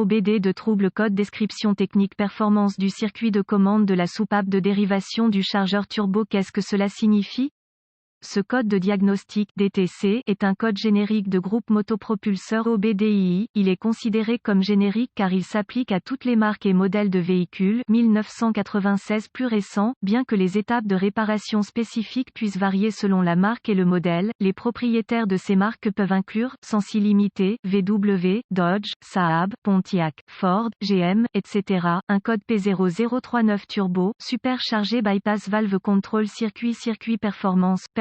OBD de trouble code description technique performance du circuit de commande de la soupape de dérivation du chargeur turbo. Qu'est-ce que cela signifie? Ce code de diagnostic DTC est un code générique de groupe motopropulseur OBDII. Il est considéré comme générique car il s'applique à toutes les marques et modèles de véhicules 1996 plus récents, bien que les étapes de réparation spécifiques puissent varier selon la marque et le modèle. Les propriétaires de ces marques peuvent inclure Sens Illimité, VW, Dodge, Saab, Pontiac, Ford, GM, etc. Un code P0039 turbo, superchargé bypass valve control circuit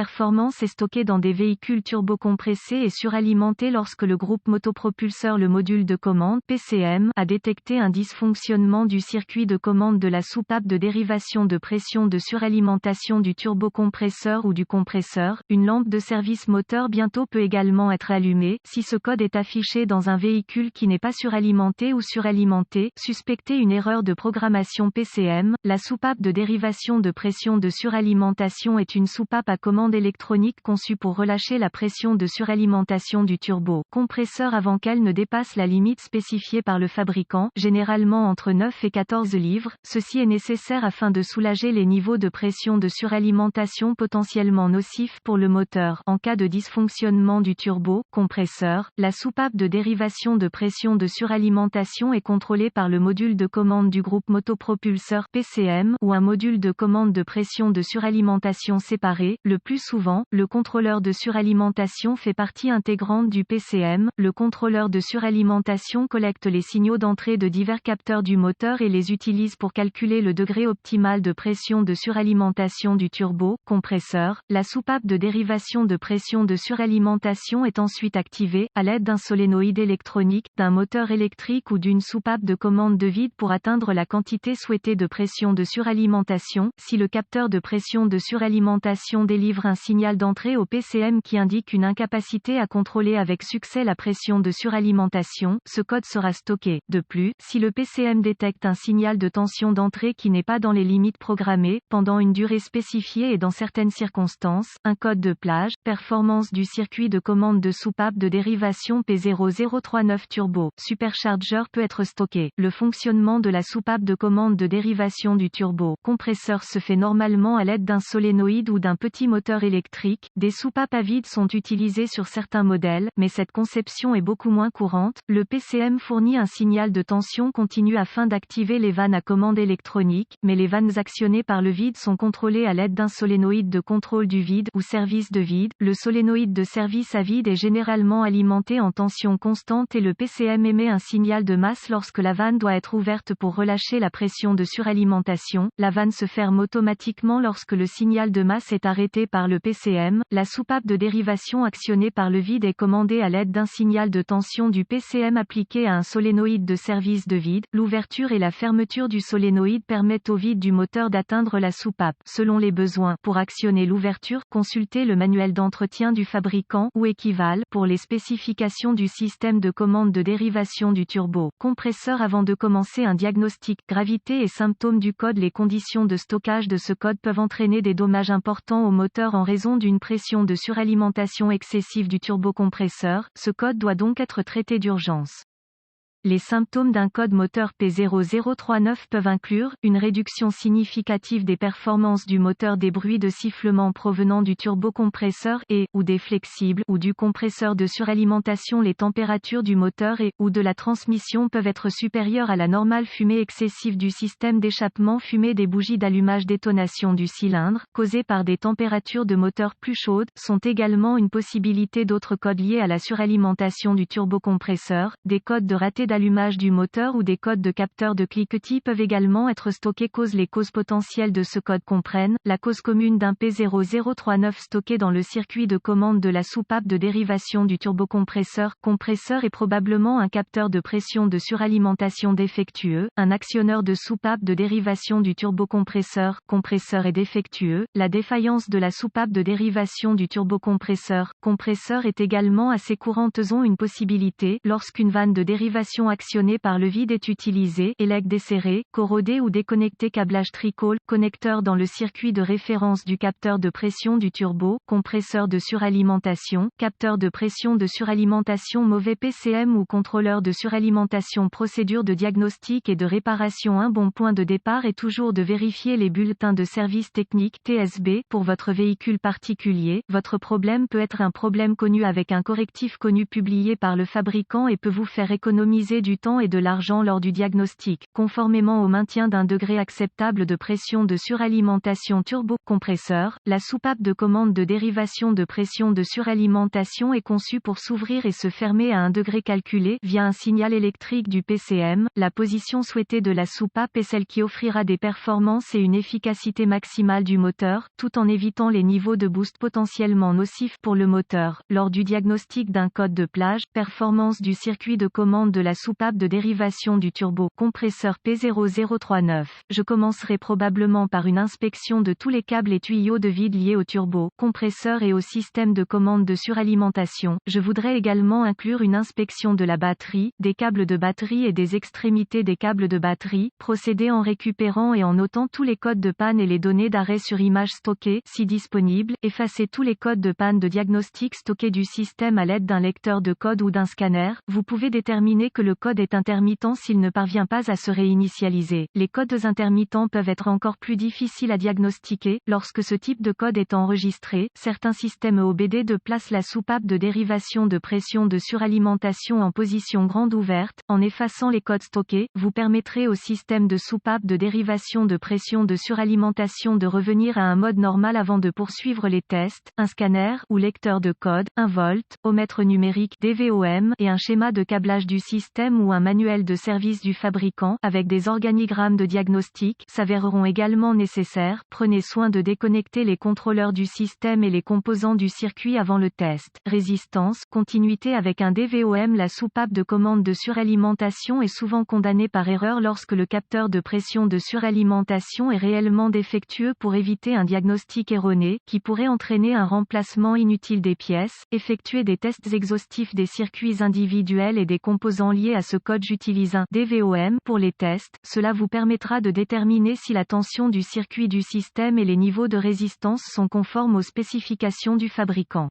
performance est stocké dans des véhicules turbocompressés et suralimentés lorsque le groupe motopropulseur le module de commande PCM a détecté un dysfonctionnement du circuit de commande de la soupape de dérivation de pression de suralimentation du turbocompresseur ou du compresseur. Une lampe de service moteur bientôt peut également être allumée. Si ce code est affiché dans un véhicule qui n'est pas suralimenté ou suralimenté, suspectez une erreur de programmation PCM. La soupape de dérivation de pression de suralimentation est une soupape à commande électronique conçue pour relâcher la pression de suralimentation du turbo-compresseur avant qu'elle ne dépasse la limite spécifiée par le fabricant, généralement entre 9 et 14 livres. Ceci est nécessaire afin de soulager les niveaux de pression de suralimentation potentiellement nocifs pour le moteur. En cas de dysfonctionnement du turbo-compresseur, la soupape de dérivation de pression de suralimentation est contrôlée par le module de commande du groupe motopropulseur PCM ou un module de commande de pression de suralimentation séparé. Le plus souvent, le contrôleur de suralimentation fait partie intégrante du PCM. Le contrôleur de suralimentation collecte les signaux d'entrée de divers capteurs du moteur et les utilise pour calculer le degré optimal de pression de suralimentation du turbo-compresseur. La soupape de dérivation de pression de suralimentation est ensuite activée, à l'aide d'un solénoïde électronique, d'un moteur électrique ou d'une soupape de commande de vide pour atteindre la quantité souhaitée de pression de suralimentation. Si le capteur de pression de suralimentation délivre un signal d'entrée au PCM qui indique une incapacité à contrôler avec succès la pression de suralimentation, ce code sera stocké. De plus, si le PCM détecte un signal de tension d'entrée qui n'est pas dans les limites programmées, pendant une durée spécifiée et dans certaines circonstances, un code de plage, performance du circuit de commande de soupape de dérivation P0039 turbo, supercharger peut être stocké. Le fonctionnement de la soupape de commande de dérivation du turbo compresseur se fait normalement à l'aide d'un solénoïde ou d'un petit moteur électrique. Des soupapes à vide sont utilisées sur certains modèles, mais cette conception est beaucoup moins courante. Le PCM fournit un signal de tension continue afin d'activer les vannes à commande électronique, mais les vannes actionnées par le vide sont contrôlées à l'aide d'un solénoïde de contrôle du vide ou service de vide. Le solénoïde de service à vide est généralement alimenté en tension constante et le PCM émet un signal de masse lorsque la vanne doit être ouverte pour relâcher la pression de suralimentation. La vanne se ferme automatiquement lorsque le signal de masse est arrêté par le PCM. La soupape de dérivation actionnée par le vide est commandée à l'aide d'un signal de tension du PCM appliqué à un solénoïde de service de vide. L'ouverture et la fermeture du solénoïde permettent au vide du moteur d'atteindre la soupape. Selon les besoins, pour actionner l'ouverture, consultez le manuel d'entretien du fabricant ou équivalent pour les spécifications du système de commande de dérivation du turbo compresseur avant de commencer un diagnostic. Gravité et symptômes du code. Les conditions de stockage de ce code peuvent entraîner des dommages importants au moteur en raison d'une pression de suralimentation excessive du turbocompresseur. Ce code doit donc être traité d'urgence. Les symptômes d'un code moteur P0039 peuvent inclure une réduction significative des performances du moteur, des bruits de sifflement provenant du turbocompresseur et ou des flexibles ou du compresseur de suralimentation. Les températures du moteur et ou de la transmission peuvent être supérieures à la normale. Fumée excessive du système d'échappement. Fumée des bougies d'allumage. Détonation du cylindre, causée par des températures de moteur plus chaudes, sont également une possibilité. D'autres codes liés à la suralimentation du turbocompresseur, des codes de raté d'allumage du moteur ou des codes de capteur de cliquetis peuvent également être stockés. Les causes potentielles de ce code comprennent la cause commune d'un P0039 stocké dans le circuit de commande de la soupape de dérivation du turbocompresseur. Compresseur est probablement un capteur de pression de suralimentation défectueux, un actionneur de soupape de dérivation du turbocompresseur. Compresseur est défectueux. La défaillance de la soupape de dérivation du turbocompresseur. Compresseur est également assez courante. Une possibilité lorsqu'une vanne de dérivation alimentation actionnée par le vide est utilisé, élec desserré, corrodé ou déconnecté, câblage tricôle, connecteur dans le circuit de référence du capteur de pression du turbo, compresseur de suralimentation, capteur de pression de suralimentation, mauvais PCM ou contrôleur de suralimentation. Procédure de diagnostic et de réparation. Un bon point de départ est toujours de vérifier les bulletins de service technique (TSB) pour votre véhicule particulier. Votre problème peut être un problème connu avec un correctif connu publié par le fabricant et peut vous faire économiser du temps et de l'argent lors du diagnostic. Conformément au maintien d'un degré acceptable de pression de suralimentation turbo-compresseur, la soupape de commande de dérivation de pression de suralimentation est conçue pour s'ouvrir et se fermer à un degré calculé via un signal électrique du PCM. La position souhaitée de la soupape est celle qui offrira des performances et une efficacité maximale du moteur, tout en évitant les niveaux de boost potentiellement nocifs pour le moteur. Lors du diagnostic d'un code de plage, performance du circuit de commande de la soupape de dérivation du turbo-compresseur P0039, je commencerai probablement par une inspection de tous les câbles et tuyaux de vide liés au turbo-compresseur et au système de commande de suralimentation. Je voudrais également inclure une inspection de la batterie, des câbles de batterie et des extrémités des câbles de batterie, procéder en récupérant et en notant tous les codes de panne et les données d'arrêt sur image stockées, si disponible, effacer tous les codes de panne de diagnostic stockés du système à l'aide d'un lecteur de code ou d'un scanner. Vous pouvez déterminer que le code est intermittent s'il ne parvient pas à se réinitialiser. Les codes intermittents peuvent être encore plus difficiles à diagnostiquer lorsque ce type de code est enregistré. Certains systèmes OBD2 placent la soupape de dérivation de pression de suralimentation en position grande ouverte. En effaçant les codes stockés, vous permettrez au système de soupape de dérivation de pression de suralimentation de revenir à un mode normal avant de poursuivre les tests. Un scanner ou lecteur de code, un volt, ohmètre numérique DVOM et un schéma de câblage du système ou un manuel de service du fabricant avec des organigrammes de diagnostic s'avéreront également nécessaires. Prenez soin de déconnecter les contrôleurs du système et les composants du circuit avant le test. Résistance, continuité avec un DVOM. La soupape de commande de suralimentation est souvent condamnée par erreur lorsque le capteur de pression de suralimentation est réellement défectueux pour éviter un diagnostic erroné, qui pourrait entraîner un remplacement inutile des pièces. Effectuer des tests exhaustifs des circuits individuels et des composants liés à ce code. J'utilise un DVOM pour les tests. Cela vous permettra de déterminer si la tension du circuit du système et les niveaux de résistance sont conformes aux spécifications du fabricant.